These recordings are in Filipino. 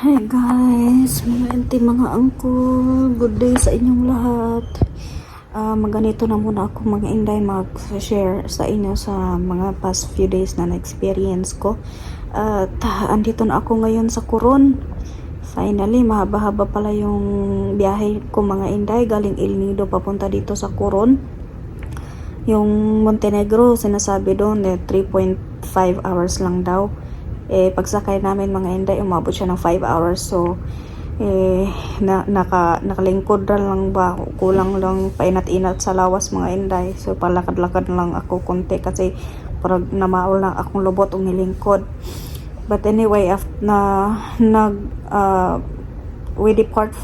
Hi guys, mga auntie, mga uncle, good day sa inyong lahat. Maganito na muna ako mga inday mag-share sa inyo sa mga past few days na na-experience ko. At andito na ako ngayon sa Coron. Finally, mahaba-haba pala yung biyahe ko mga inday, galing El Nido papunta dito sa Coron. Yung Montenegro, sinasabi doon 3.5 hours lang daw. Pagsakay namin mga inday, umabot siya ng 5 hours. So nakalingkod lang ba, kulang lang painat-inat sa lawas mga inday. So palakad-lakad lang ako konti kasi parang namaol lang akong lubot o nilingkod. But anyway, we depart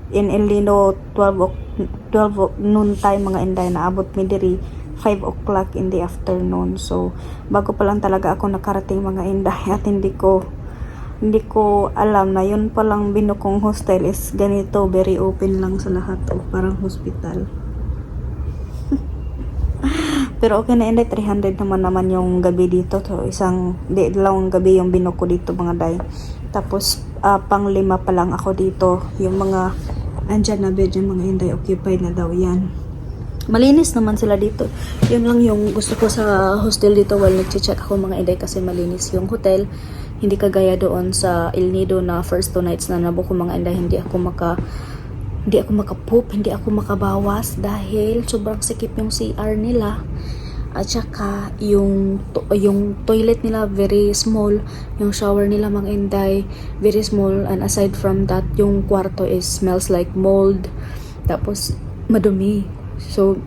in El Nido 12 noon time mga inday, naabot mi diri 5 o'clock in the afternoon. So bago pa lang talaga ako nakarating mga inday, at hindi ko alam na yun palang binukong hostel is ganito, very open lang sa lahat, o parang hospital. Pero okay na inday, 300 naman yung gabi dito. So dalawang gabi yung binuko dito mga day. Tapos pang 5 pa lang ako dito. Yung mga andyan na bed yung mga inday, occupied na daw yan. Malinis naman sila dito. Yun lang yung gusto ko sa hostel dito while nag-check ako mga inday, kasi malinis yung hotel. Hindi kagaya doon sa El Nido na first 2 nights na nabuko mga inday, hindi ako makapoop, hindi ako makabawas dahil sobrang sikip yung CR nila. At saka yung toilet nila very small, yung shower nila mga inday very small, and aside from that yung kwarto is smells like mold, tapos madumi. So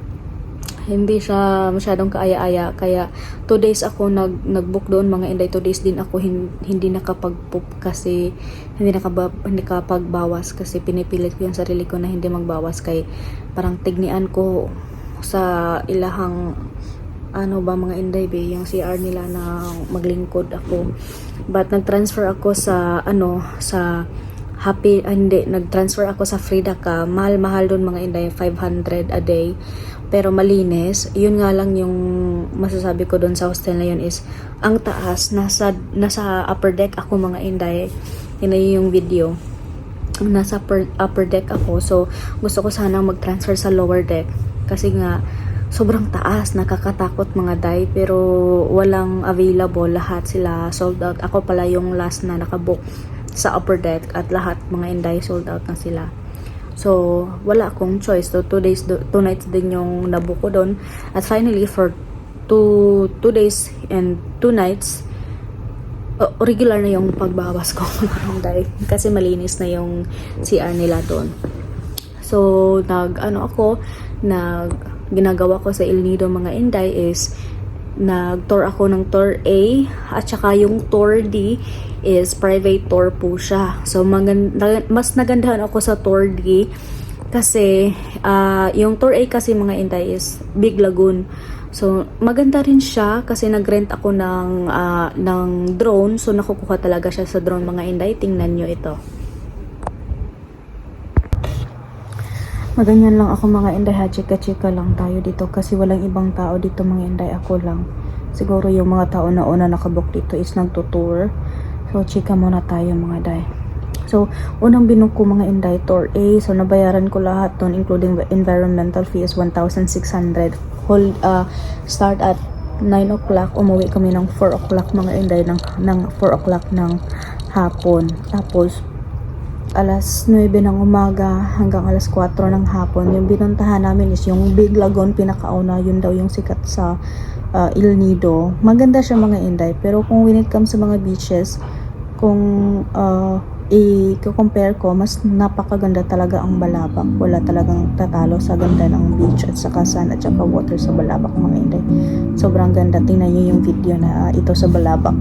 hindi siya masyadong kaaya-aya, kaya 2 days ako nag-book doon mga inday. 2 days din ako hindi nakapag-poop kasi hindi nakapagbawas, kasi pinipilit ko yung sarili ko na hindi magbawas, kay parang tignian ko sa ilahang mga inday yung CR nila na maglingkod ako. But nag-transfer ako sa nag-transfer ako sa Frida ka. Mahal doon mga inday, 500 a day. Pero malinis. Yun nga lang yung masasabi ko doon sa hostel na yun is ang taas, nasa upper deck ako mga inday. Yun yung video. Nasa upper deck ako. So gusto ko sanang mag-transfer sa lower deck kasi nga sobrang taas, nakakatakot mga day, pero walang available, lahat sila sold out. Ako pala yung last na nakabook sa upper deck, at lahat mga inday sold out na sila. So wala akong choice. So 2 nights din yung nabook ko doon. At finally for 2 days and 2 nights regular na yung pagbawas ko mga inday, kasi malinis na yung CR nila doon. So ginagawa ko sa El Nido mga inday is nag-tour ako ng tour A, at saka yung tour D is private tour po siya. So mas nagandahan ako sa tour D kasi yung tour A kasi mga inday is Big Lagoon. So maganda rin siya kasi nag-rent ako ng drone. So nakukuha talaga siya sa drone mga inday. Tingnan nyo ito. Maganyan lang ako mga inday ha, chika-chika lang tayo dito kasi walang ibang tao dito mga inday, ako lang. Siguro yung mga tao na una nakabook dito is nagtutour. So chika muna tayo mga day. So unang binuko mga inday, tour A. So nabayaran ko lahat doon including environmental fee is 1,600. Start at 9 o'clock, umuwi kami ng 4 o'clock mga inday, ng 4 o'clock ng hapon. Tapos alas 9 ng umaga hanggang alas 4 ng hapon, yung binuntahan namin is yung Big Lagoon, pinakauna. Yun daw yung sikat sa El Nido. Maganda siya mga inday, pero kung when it comes sa mga beaches, kung i-compare ko, mas napakaganda talaga ang Balabac. Wala talagang tatalo sa ganda ng beach at saka sun at saka water sa Balabac mga inday. Sobrang ganda. Tingnan nyo yung video na ito sa Balabac.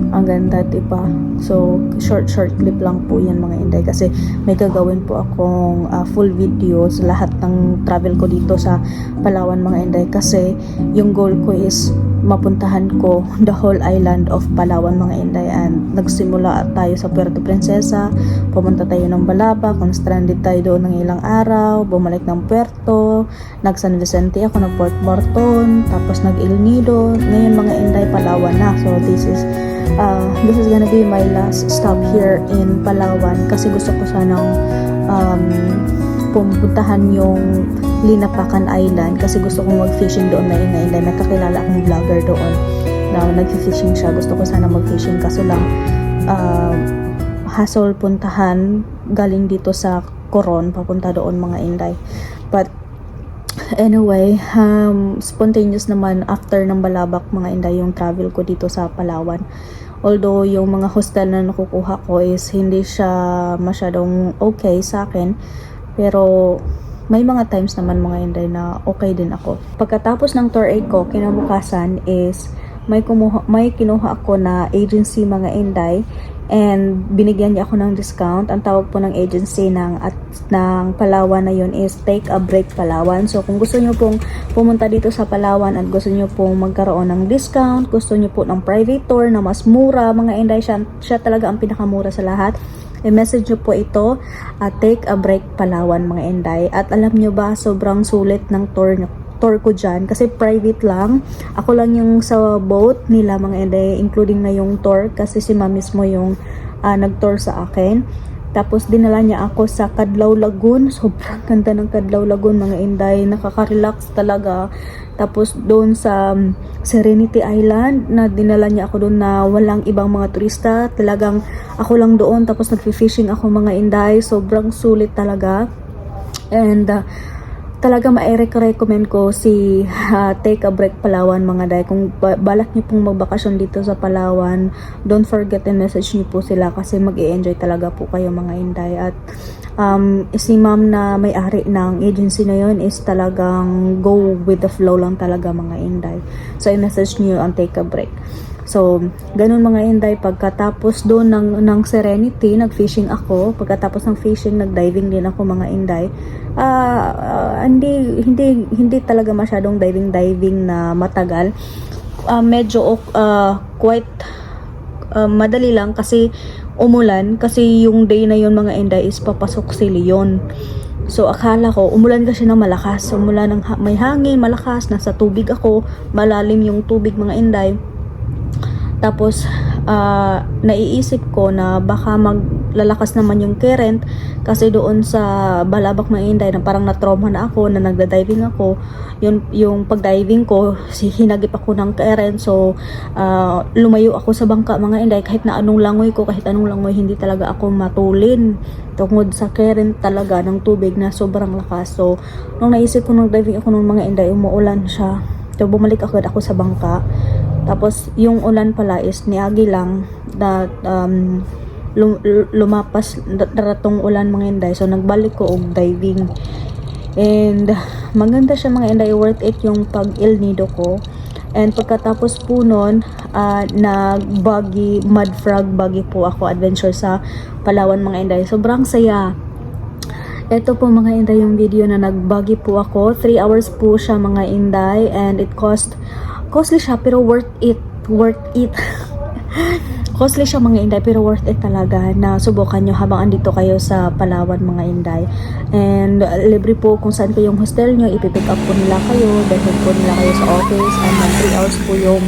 Ang ganda, diba? So short clip lang po yan mga inday, kasi may gagawin po akong full video sa lahat ng travel ko dito sa Palawan mga inday, kasi yung goal ko is mapuntahan ko the whole island of Palawan mga Inday. And nagsimula tayo sa Puerto Princesa, pumunta tayo ng Balabac, stranded tayo doon ng ilang araw, bumalik ng Puerto, nag San Vicente ako, nag Port Morton, tapos nag El Nido. Ngayon mga Inday, Palawan na. So this is gonna be my last stop here in Palawan kasi gusto ko sanang pumuntahan yung Linapakan Island kasi gusto kong mag-fishing doon na Inday. May kakilala akong vlogger doon na nag-fishing siya. Gusto ko sana mag-fishing kaso lang hassle puntahan galing dito sa Coron papunta doon mga Inday. But anyway, spontaneous naman after ng Balabac mga Inday yung travel ko dito sa Palawan. Although yung mga hostel na nakukuha ko is hindi siya masyadong okay sa akin, pero may mga times naman mga Inday na okay din ako. Pagkatapos ng tour 8 ko, kinabukasan is may kinuha ako na agency mga Inday, and binigyan niya ako ng discount. Ang tawag po ng agency ng Palawan na yun is Take a Break Palawan. So kung gusto niyo pong pumunta dito sa Palawan at gusto niyo pong magkaroon ng discount, gusto niyo po ng private tour na mas mura mga Inday, siya talaga ang pinakamura sa lahat. I-message nyo po ito at Take a Break Palawan mga Inday. At alam nyo ba, sobrang sulit ng tour ko dyan kasi private lang. Ako lang yung sa boat nila mga Inday, including na yung tour kasi si ma'am mismo yung nag-tour sa akin. Tapos dinala niya ako sa Kadlaw Lagoon. Sobrang ganda ng Kadlaw Lagoon mga Inday, nakaka-relax talaga. Tapos doon sa Serenity Island na dinala niya ako doon na walang ibang mga turista, talagang ako lang doon. Tapos nag-fishing ako mga Inday, sobrang sulit talaga. And talaga ma-recommend ko si Take a Break Palawan mga Day. Kung balak niyo pong magbakasyon dito sa Palawan, don't forget and message niyo po sila kasi mag-i-enjoy talaga po kayo mga Inday. At si ma'am na may-ari ng agency na yon is talagang go with the flow lang talaga mga Inday. So i-message niyo ang Take a Break. So, ganun mga Inday, pagkatapos doon ng Serenity, nag-fishing ako. Pagkatapos ng fishing, nag-diving din ako mga Inday. Hindi talaga masyadong diving na matagal. Medyo quite madali lang kasi umulan. Kasi yung day na yon mga Inday is papasok si Leon. So akala ko, umulan kasi ng malakas. Umulan ng may hangin, malakas. Nasa tubig ako. Malalim yung tubig mga Inday. Tapos, naiisip ko na baka maglalakas naman yung current kasi doon sa Balabac mga Inday na parang na-trauma na ako na nagda-diving ako. Yung pag-diving ko, hinagip ako ng current. So, lumayo ako sa bangka mga Inday. Kahit na anong langoy ko, hindi talaga ako matulin. Tungod sa current talaga ng tubig na sobrang lakas. So, nung naisip ko nag-diving ako ng mga Inday, umuulan siya. So, bumalik ako sa bangka. Tapos, yung ulan pala is niagi lang na lumapas daratong ulan mga Inday. So, nagbalik ko og diving. And, maganda siya mga Inday. Worth it yung pag-El Nido ko. And, pagkatapos po nun, nag-buggy, mud frog buggy po ako, adventure sa Palawan mga Inday. Sobrang saya. Ito po mga Inday yung video na nag-buggy po ako. 3 hours po siya mga Inday. And it costly siya pero worth it. Costly siya mga Inday pero worth it talaga na subukan nyo habang andito kayo sa Palawan mga Inday. And libre po kung saan po yung hostel nyo, ipipick up po nila kayo, dalhin po nila kayo sa office, and 3 hours po yung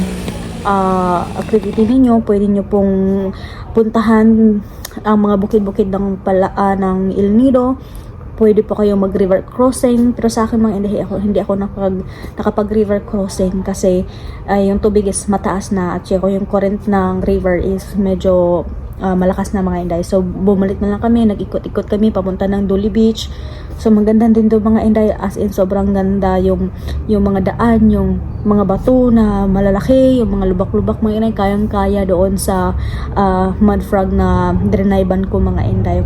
activity ninyo. Pwede nyo pong puntahan ang mga bukid-bukid ng El Nido. Pwede po kayo mag-river crossing. Pero sa akin mga hindi ako nakapag-river crossing kasi yung tubig is mataas na at yung current ng river is medyo malakas na mga Inday. So bumalik na lang kami, nag-ikot-ikot kami papunta ng Duli Beach. So maganda din doon mga Inday, as in sobrang ganda yung mga daan, yung mga bato na malalaki, yung mga lubak-lubak mga Inday, kayang-kaya doon sa mud frog na drinayban ko mga Inday.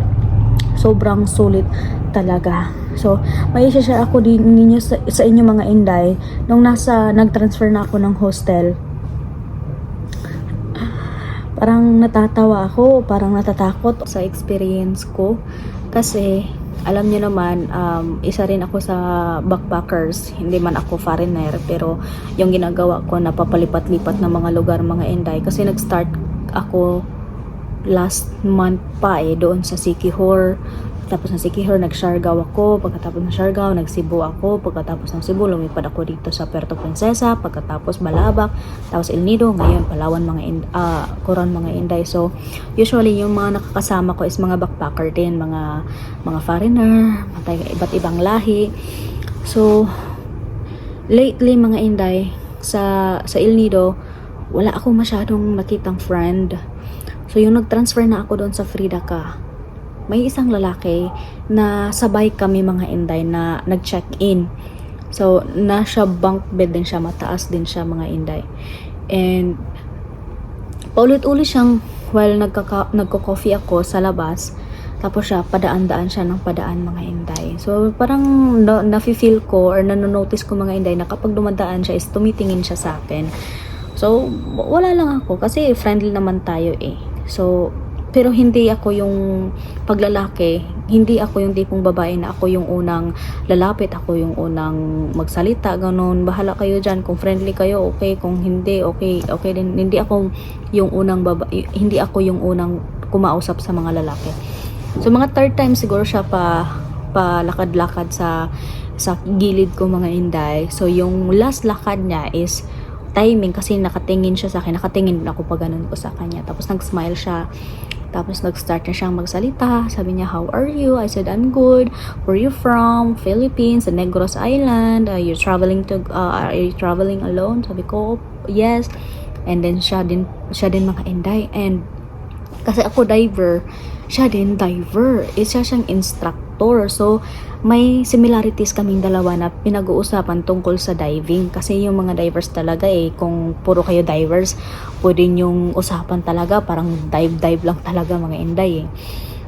Sobrang sulit talaga. So, may isa-share ako ninyo sa inyo mga Inday. Nung nag-transfer na ako ng hostel, parang natatawa ako, parang natatakot sa experience ko. Kasi, alam niyo naman, isa rin ako sa backpackers. Hindi man ako foreigner, pero yung ginagawa ko, napapalipat-lipat ng mga lugar, mga Inday. Kasi nag-start ako last month pa doon sa Siquijor. Tapos ng Siquijor, nag-Siargao ako. Pagkatapos ng Siargao, nag-Cebu ako. Pagkatapos ng Cebu, lumipad ako dito sa Puerto Princesa. Pagkatapos Balabac. Tapos El Nido. Ngayon, Palawan, Coron, mga Inday. So, usually, yung mga nakakasama ko is mga backpacker din. Mga foreigner. Iba't ibang lahi. So, lately, mga Inday, sa El Nido, wala ako masyadong nakitang friend. So, yung nag-transfer na ako doon sa Frida ka, may isang lalaki na sabay kami, mga Inday, na nag-check-in. So, nasa bunk bed din siya, mataas din siya, mga Inday. And, paulit-ulit siyang, while nagko-coffee ako sa labas, tapos siya, padaan-daan siya ng padaan, mga Inday. So, parang nafe-feel ko or nanonotice ko, mga Inday, na kapag dumadaan siya is tumitingin siya sa akin. So, wala lang ako kasi friendly naman tayo eh. So, pero hindi ako yung paglalaki, hindi ako yung tipong babae na ako yung unang lalapit, ako yung unang magsalita, ganun. Bahala kayo dyan, kung friendly kayo, okay, kung hindi, okay din. Hindi ako yung unang hindi ako yung unang kumausap sa mga lalaki. So, mga third time siguro siya pa lakad-lakad sa gilid ko, mga Inday. So, yung last lakad niya is timing kasi nakatingin siya sa akin, nakatingin ako pa ganun ko sa kanya. Tapos nag-smile siya. Tapos nag-start na siyang magsalita. Sabi niya, how are you? I said, I'm good. Where are you from? Philippines, the Negros Island. Are you traveling alone? Sabi ko, yes. And then siya din mga Inday. And kasi ako diver, siya din diver. Siya siyang instructor. So, may similarities kaming dalawa na pinag-uusapan tungkol sa diving. Kasi yung mga divers talaga kung puro kayo divers, pwede yung usapan talaga, parang dive lang talaga, mga Inday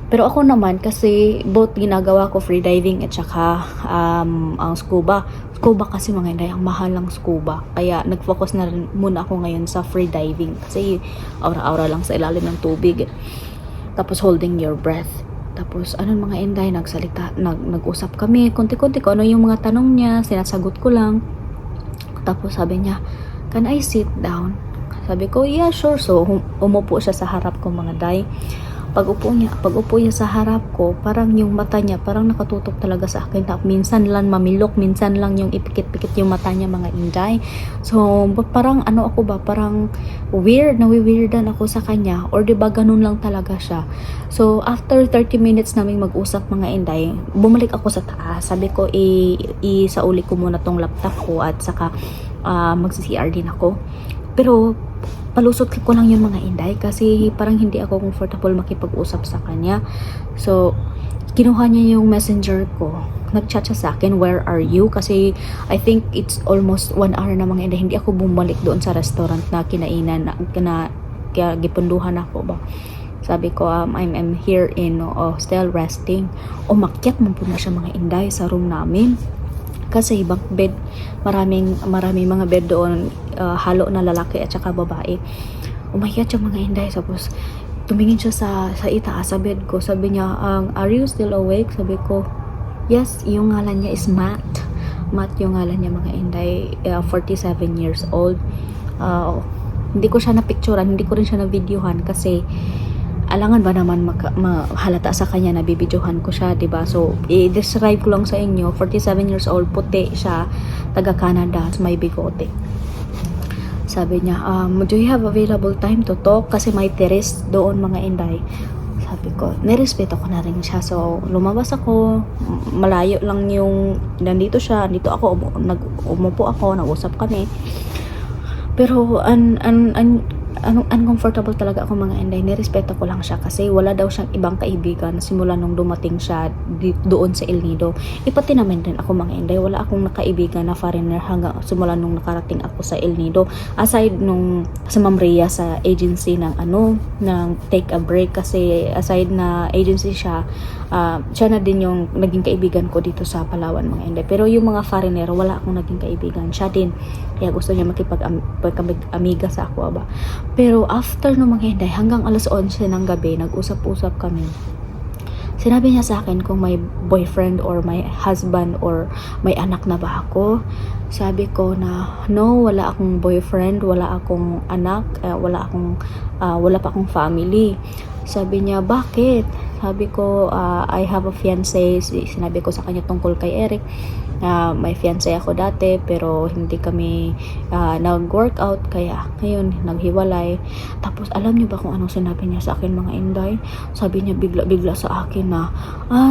Pero ako naman, kasi both ginagawa ko free diving at saka ang scuba. Scuba kasi, mga Inday, ang mahal ng scuba. Kaya nag-focus na rin muna ako ngayon sa free diving. Kasi aura-aura lang sa ilalim ng tubig. Tapos holding your breath. Tapos, mga Inday, nag-usap kami, konti-konti ko, ano yung mga tanong niya, sinasagot ko lang. Tapos sabi niya, can I sit down? Sabi ko, yeah, sure. So, umupo siya sa harap ko, mga Day. Pag upo niya sa harap ko, parang yung mata niya, parang nakatutok talaga sa akin. Minsan lang mamilok, minsan lang yung ipikit-pikit yung mata niya, mga Inday. So, parang parang nawi-weirdan ako sa kanya. Or diba ganun lang talaga siya. So, after 30 minutes naming mag-usap, mga Inday, bumalik ako sa taas. Sabi ko, isauli ko muna tong laptop ko at saka mag-CR din ako. Pero, palusot ko lang yung mga Inday kasi parang hindi ako comfortable makipag-usap sa kanya. So, kinuha niya yung messenger ko. Nag-chat siya sa akin, where are you? Kasi I think it's almost 1 hour na, mga Inday. Hindi ako bumalik doon sa restaurant na kinainan na kaya gipunduhan ako ba. Sabi ko, I'm here in hostel resting. Umakyat mo po na siya, mga Inday, sa room namin. Kasi bunk bed, maraming mga bed doon, halo na lalaki at saka babae. Umakyat siya, mga Inday. Tapos tumingin siya sa itaas sa bed ko. Sabi niya, are you still awake? Sabi ko, yes. Yung ngalan niya is Matt. Matt yung ngalan niya, mga Inday. 47 years old. Hindi ko siya na-picturean, hindi ko rin siya na-videohan kasi alangan ba naman halata sa kanya na bibidyohan ko siya, diba? So, i-describe ko lang sa inyo, 47 years old, puti siya, taga Canada, may bigote. Sabi niya, do you have available time to talk? Kasi may terrace doon, mga Inday. Sabi ko, nirespeto ko na rin siya. So, lumabas ako, malayo lang yung, nandito siya, dito ako, umupo ako, nag-usap kami. Pero, uncomfortable talaga ako, mga Inday. Nirespeto ko lang siya kasi wala daw siyang ibang kaibigan simula nung dumating siya doon sa El Nido. Pati naman din ako, mga Inday, wala akong nakaibigan na foreigner hanggang simula nung nakarating ako sa El Nido. Aside nung sa Ma'am Rhea sa agency ng ng Take a Break, kasi aside na agency siya, siya na din yung naging kaibigan ko dito sa Palawan, mga Inday. Pero yung mga foreigner, wala akong naging kaibigan. Siya din. Kaya gusto niya makipag-amiga sa ako, ba. Pero after no, mga Inday, hanggang alas 11 ng gabi, nag-usap-usap kami. Sinabi niya sa akin kung may boyfriend or may husband or may anak na ba ako. Sabi ko na no, wala akong boyfriend, wala akong anak, wala pa akong family. Sabi niya, bakit? Sabi ko, I have a fiancé. Sinabi ko sa kanya tungkol kay Eric. May fiancé ako dati pero hindi kami nag-workout, kaya ngayon naghiwalay. Tapos alam niyo ba kung anong sinabi niya sa akin, mga Inday? Sabi niya bigla sa akin na,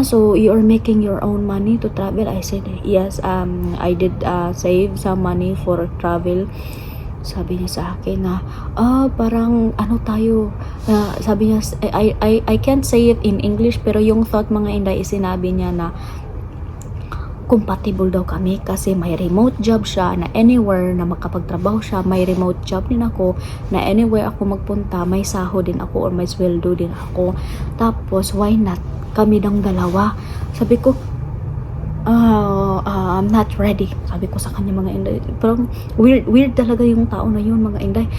so you are making your own money to travel? I said, yes, I did save some money for travel. Sabi niya sa akin na, parang ano tayo, sabi niya, I can't say it in English, pero yung thought, mga Inday, sinabi niya na compatible daw kami kasi may remote job siya na anywhere na makapagtrabaho siya, may remote job din ako na anywhere ako magpunta, may sahod din ako or may sweldo din ako. Tapos why not kami ng dalawa? Sabi ko, I'm not ready. Sabi ko sa kanya, mga Inday. Parang weird talaga yung tao na yun, mga Inday.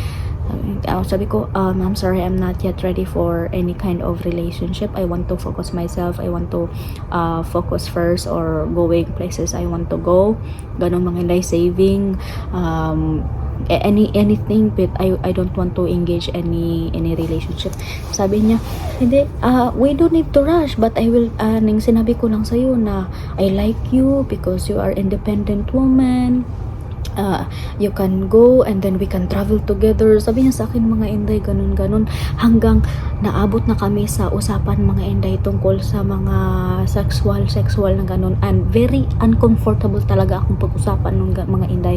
Sabi ko, I'm sorry, I'm not yet ready for any kind of relationship. I want to focus myself. I want to focus first or going places I want to go. Ganun, mga Inday, saving, anything, but I don't want to engage any relationship. Sabi niya, hindi, we don't need to rush, but I will, nang sinabi ko lang sa'yo na I like you because you are independent woman. You can go and then we can travel together. Sabi niya sa akin, mga Inday, ganun hanggang naabot na kami sa usapan, mga Inday, tungkol sa mga sexual na ganun, and very uncomfortable talaga akong pag-usapan nung mga Inday.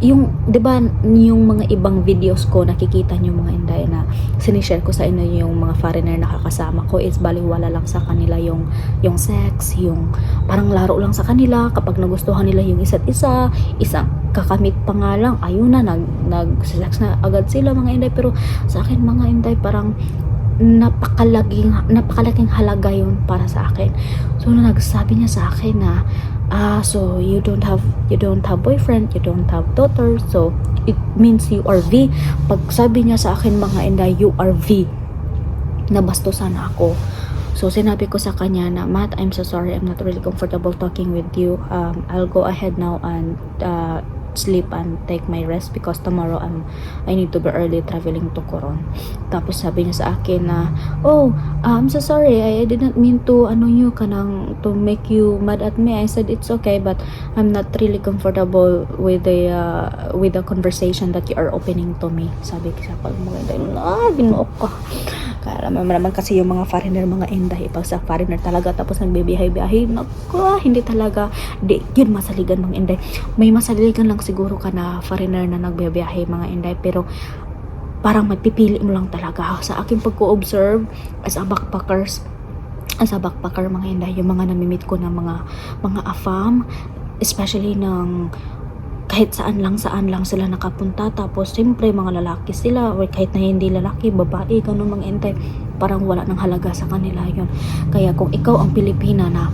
Yung, 'di ba, yung mga ibang videos ko, nakikita niyo, mga Inday, na sinishare ko sa inyo yung mga foreigner na kakasama ko, is baliwala lang sa kanila yung sex, yung parang laro lang sa kanila. Kapag nagustuhan nila yung isa't isa, isang kakamit pa nga lang, ayun na, nag-sex na agad sila, mga Inday. Pero sa akin, mga Inday, parang napakalaking halaga yun para sa akin. So nagsabi niya sa akin na, so you don't have boyfriend, you don't have daughter, so it means you are V. Pag sabi niya sa akin, mga Inday, you are V, nabastusan ako. So sinabi ko sa kanya na, Matt, I'm so sorry, I'm not really comfortable talking with you. I'll go ahead now and sleep and take my rest because tomorrow I need to be early traveling to Coron. Tapos sabi niya sa akin na, I'm so sorry, I didn't mean to to make you mad at me. I said it's okay, but I'm not really comfortable with the conversation that you are opening to me. Sabi ko sa mga binuok ko. Kaya naman kasi yung mga foreigner, mga Inday, pag sa foreigner talaga tapos nagbibiyahe, hindi talaga, yun masaligan, mga Inday. May masaligan lang siguro ka na foreigner na nagbibiyahe, mga Inday, pero parang magpipili mo lang talaga. Sa aking pagko-observe as a backpacker, mga Inday, yung mga namimit ko na mga AFAM, especially ng kahit saan lang sila nakapunta, tapos siyempre mga lalaki sila, or kahit na hindi lalaki, babae, ganun, mga Inday, parang wala nang halaga sa kanila yun. Kaya kung ikaw ang Pilipina na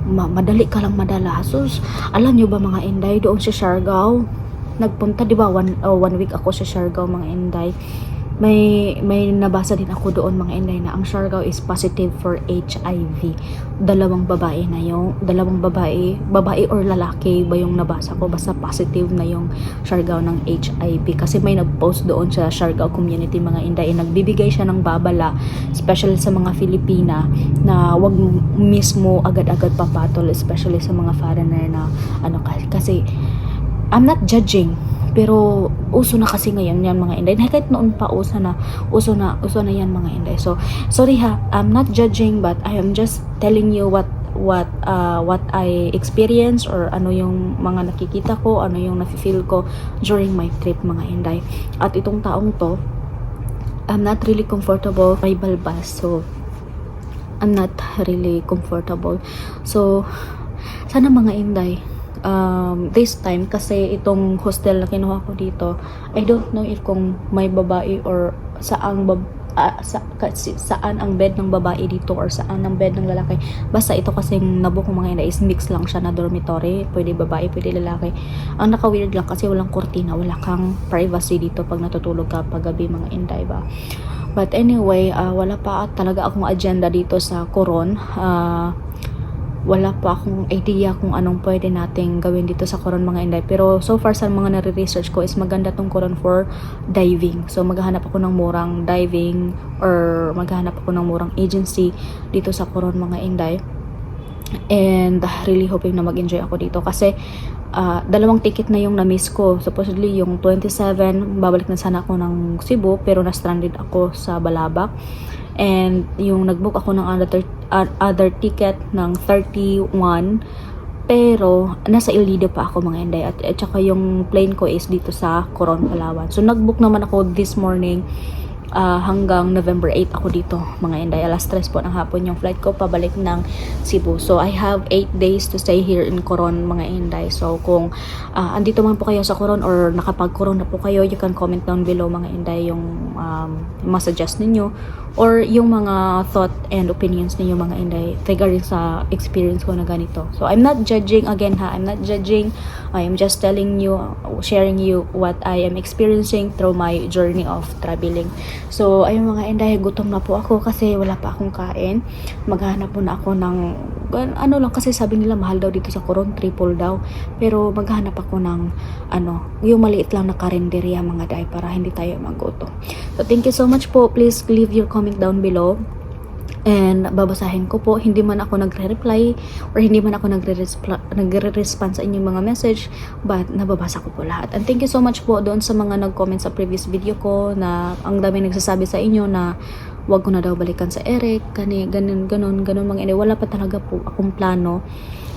madali ka lang madala, sus, alam nyo ba, mga Inday, doon sa Siargao nagpunta, di ba, one week ako sa Siargao, mga Inday. May nabasa din ako doon, mga Inday, na ang Siargao is positive for HIV. Dalawang babae or lalaki ba yung nabasa ko, basta positive na yung Siargao ng HIV. Kasi may nag-post doon sa Siargao community, mga Inday, nagbibigay siya ng babala, especially sa mga Filipina, na wag mismo agad-agad papatol, especially sa mga foreigner na kasi I'm not judging, pero uso na kasi ngayon yan, mga Inday. Kahit noon pa uso na yan, mga Inday. So sorry ha, I'm not judging, but I am just telling you what I experienced, or ano yung mga nakikita ko, ano yung nafe-feel ko during my trip, mga Inday. At itong taong to, I'm not really comfortable by balbas, so I'm not really comfortable. So sana, mga Inday, this time, kasi itong hostel na kinuha ko dito, I don't know if kung may babae or saan ang bed ng babae dito or saan ang bed ng lalaki. Basta ito kasing nabook, mga Inday, is mix lang siya na dormitory, pwede babae, pwede lalaki. Ang naka-weird lang kasi walang kurtina, wala kang privacy dito pag natutulog ka pag gabi, mga Inday, ba. But anyway, wala pa talaga akong agenda dito sa Coron. Wala pa akong idea kung anong pwede nating gawin dito sa Coron mga inday. Pero so far sa mga nare-research ko is maganda tong Coron for diving. So maghahanap ako ng murang diving or maghahanap ako ng murang agency dito sa Coron mga inday. And really hoping na mag-enjoy ako dito kasi dalawang ticket na yung na-miss ko. Supposedly yung 27, babalik na sana ako ng Cebu pero na-stranded ako sa Balabac. And yung nag-book ako ng other ticket ng 31 pero nasa Ilido pa ako mga inday at saka yung plane ko is dito sa Coron, Palawan. So nag-book naman ako this morning hanggang November 8 ako dito mga inday. Alas 3 po ng hapon yung flight ko pabalik ng Cebu. So I have 8 days to stay here in Coron mga inday. So kung andito man po kayo sa Coron or nakapag-Coron na po kayo, you can comment down below mga inday yung suggest ninyo or yung mga thought and opinions ninyo mga inday regarding sa experience ko na ganito. So I'm not judging again ha. I'm not judging. I am just telling you, sharing you what I am experiencing through my journey of traveling. So ayun mga inday, gutom na po ako kasi wala pa akong kain. Maghanap muna ako ng ano lang kasi sabi nila mahal daw dito sa Coron, triple daw. Pero maghanap ako ng yung maliit lang na karinderya mga day para hindi tayo magutom. So thank you so much po. Please leave your comment down below. And babasahin ko po, hindi man ako nagre-reply or hindi man ako nagre-respond sa inyong mga message, but nababasa ko po lahat. And thank you so much po doon sa mga nag-comment sa previous video ko na ang dami nagsasabi sa inyo na wag ko na daw balikan sa Eric, ganun mga inay. Wala pa talaga po akong plano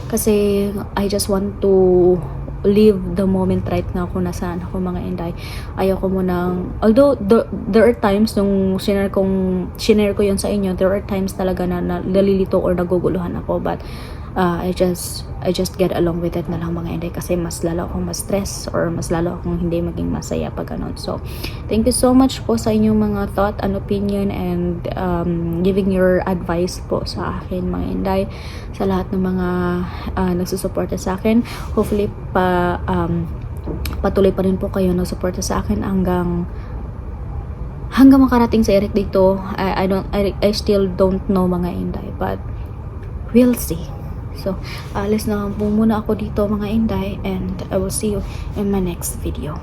kasi I just want to live the moment right now kung nasaan ako mga inday. Ayoko mo nang, although there are times nung shinare ko yun sa inyo, there are times talaga na nalilito or naguguluhan ako, but I just get along with it na lang mga inday kasi mas lalo akong ma-stress or mas lalo akong hindi maging masaya pag ganun. So thank you so much po sa inyong mga thought and opinion and giving your advice po sa akin mga inday, sa lahat ng mga nagsusuporta sa akin. Hopefully patuloy pa rin po kayo nagsuporta sa akin hanggang makarating sa Eric dito. I still don't know mga inday, but we'll see. So, alis na po muna ako dito mga inday and I will see you in my next video.